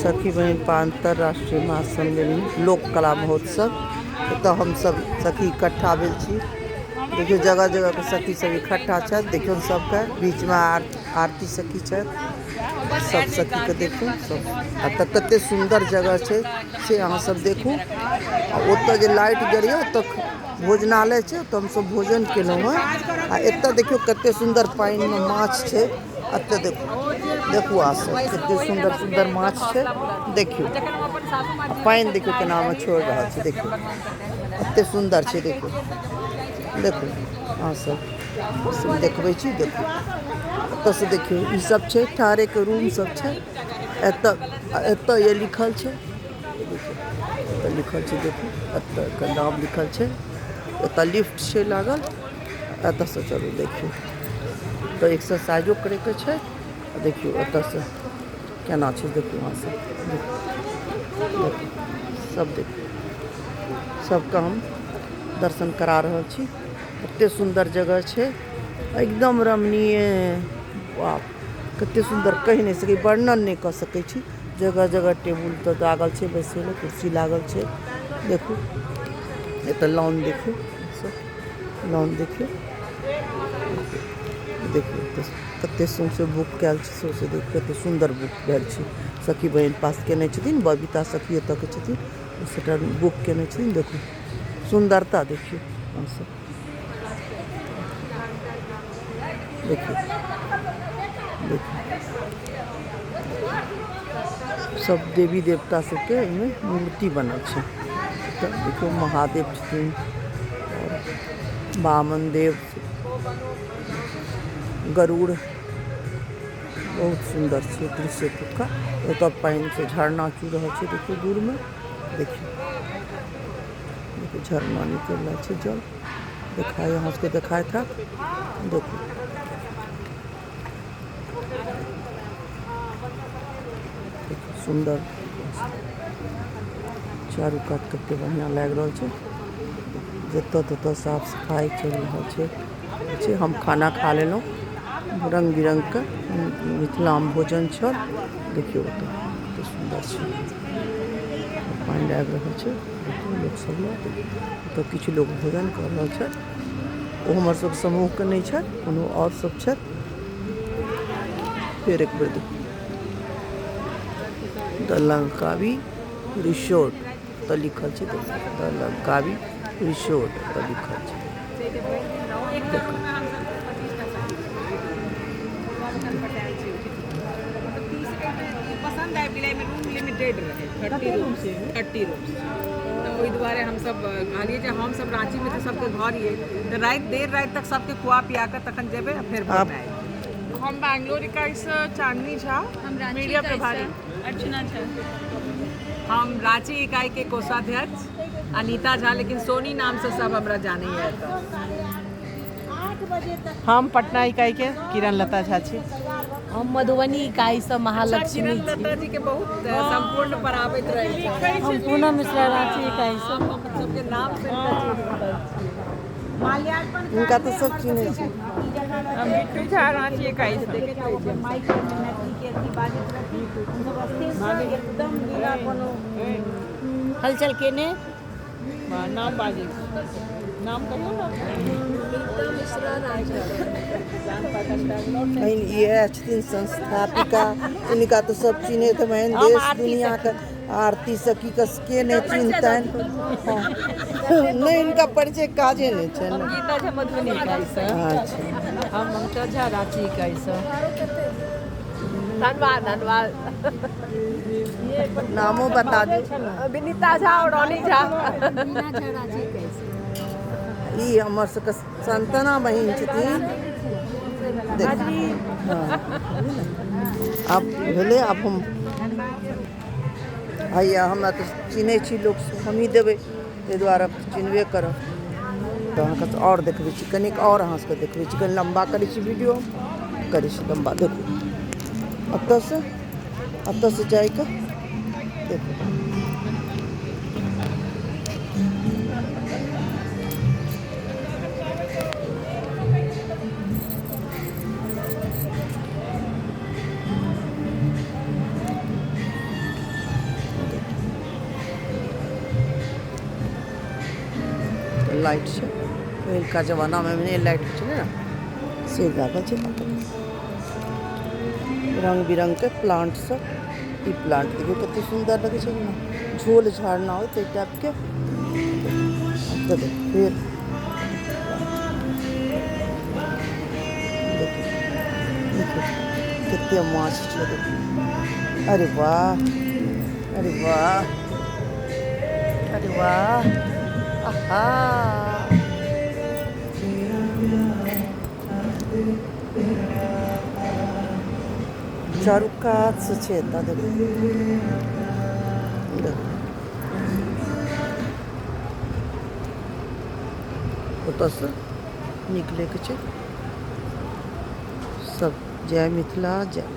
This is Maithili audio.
सखी बहन का अंतर्राष्ट्रीय महासम्मेलन लोक कला महोत्सव। तो हम सब सखी इकट्ठा भेल छी। देखियो जगह जगह के सखी सब इकट्ठा छथि। देखियो सबके बीच में आरती सखी छथि। सब सखी के देखू सब कते सुंदर जगह छै से अहाँ सब देखू। ओतऽ जे लाइट जरिए ओतऽ भोजनालय छै, तो हम सब भोजन केलहुँ हँ। आ एतऽ देखियो कते सुंदर पानि में माछ छै। एतऽ देखू आ सब कते सुंदर सुंदर माछ छै। देखियो पानि देखियो केना में छोड़ रहल छै। देखियो कते सुंदर छै। देखियो देखू अहाँ सब देखबै छी। देखू एतऽ से देखियो ई सब छै ठहरे के रूम सब छै। एतऽ ये लिखल छै। एतऽ लिखल छै। देखू एतऽ के नाम लिखल छै। एतऽ लिफ्ट छै लागल। एतऽ से चलू देखियो तो एक्सरसाइजो करे के छै। देखियो एतऽ से केना छै। देखियो अहाँ सब देखियो सब देखियो सबके हम दर्शन करा रहल छी। कते सुंदर जगह छै, एकदम रमणीय। वाह कते सुंदर, कहि नहीं सकै, वर्णन नहीं कर सकै छी। जगह जगह टेबुल तो लागल छै, बैसे ले कुर्सी लागल छै। देखू एतऽ लॉन देखियो, लॉन देखियो देखियो कते सौंसे बुक कैल छै। सौंसे देखियो कते सुंदर बुक कैल छै। सखी बहन पास केने छथिन, बबीता सखी एतऽ के छथिन, सेटा बुक केने छथिन। देखू सुंदरता देखियो अहाँ सब देखियो देखियो सब देवी देवता सबके एहिमे मूर्ति बनल छै। तऽ देखियो महादेव छथिन और वामन देव, गरुड़, बहुत सुंदर छै दृश्य एतुका। एतऽ पानि से झरना चूहि रहल छै। देखियो दूर में देखियो देखियो झरना निकल रहल छै। जल देखाय अहाँ सबके देखाय था। देखू सुंदर चारू कात कते बढ़िया लाग रहल छै। जतऽ ततऽ साफ सफाई चलि रहल छै। हम खाना खा लेलहुँ रंग बिरंग के मिथिला में भोजन छल। देखियो ओतऽ कते सुंदर छै, पानि आबि रहल छै। देखियो लोक सब ओतऽ किछु लोग भोजन कर रहल छै। ओ हमर सब समूह के नहीं छै, कोनो और सब छै। फिर एक बेर देखियो द लंकावी रिसोर्ट तऽ लिखल छै। द लंकावी रिसोर्ट तऽ लिखल छै। पसंद आबि गेलै। एहिमे रूम लिमिटेड रहै 30 रूम। तऽ ओहि दुआरे हमसब कहलिए जे हमसब रांची में तऽ सबके घर ये, तऽ राति देर राति तक सबके खुआ पिया कर तखन जेबै फिर भोर में आएब। हम बैंगलोर इकाई से चांदनी झा, मीडिया प्रभारी अर्चना झा। हम रांची इकाई के कोषाध्यक्ष अनीता झा, लेकिन सोनी नाम से सब हमरा जाने है। हम पटना इकाई के किरण लता झा छी। हम मधुबनी इकाई से महालक्ष्मी किरण लता जी के बहुत संपूर्ण पराबैत रहे छै। हम पूनम मिश्रा रांची इकाई से। सबके नाम से इनका तो सब चिन्हे छै। हम बिट्टू झा रांची इकाई से। हलचल केने नाम बाजी, नाम कहियो ना। ये छथिन संस्थापिका। इनका तो सब चिन्हे थे। मैं देश दुनिया का आरती सखी के नहीं चिन्हतन। नहीं इनका परिचय काजे नहीं छै। हम गीता झा मधुबनी इकाई से। अच्छा हम ममता झा रांची इकाई से। धन्यवाद धन्यवाद। नामों बता दो। विनीता झा और रोनी झा। ई हमर सबके संतना बहिन छथिन। अब भेले। अब हम हैया हमरा तो चिन्हे छी लोग, हम ही देबै ताहि दुआरे चिन्हबे करब। तऽ अहाँके और देखबै छी, कनिक और अहाँ सबके देखबै छी। कनि लम्बा करै छी वीडियो, करै छी लम्बा। देखू एतऽ से जाइके देखू लाइट छै पहिलका जमानामे नहि लाइट छलै ने से लागल छै रंग बिरंगके प्लांट सब ई प्लांट देखियौ कते सुंदर लगै छै ने झोल झाड़ना होइ ताहि टाइपके फिर देखियौ कते माछ छै देखियौ अरे वाह अरे वाह अरे वाह आहा चारू कात से छै एतऽ देखियौ ओतऽसँ निकलैके छै सब जय मिथिला जय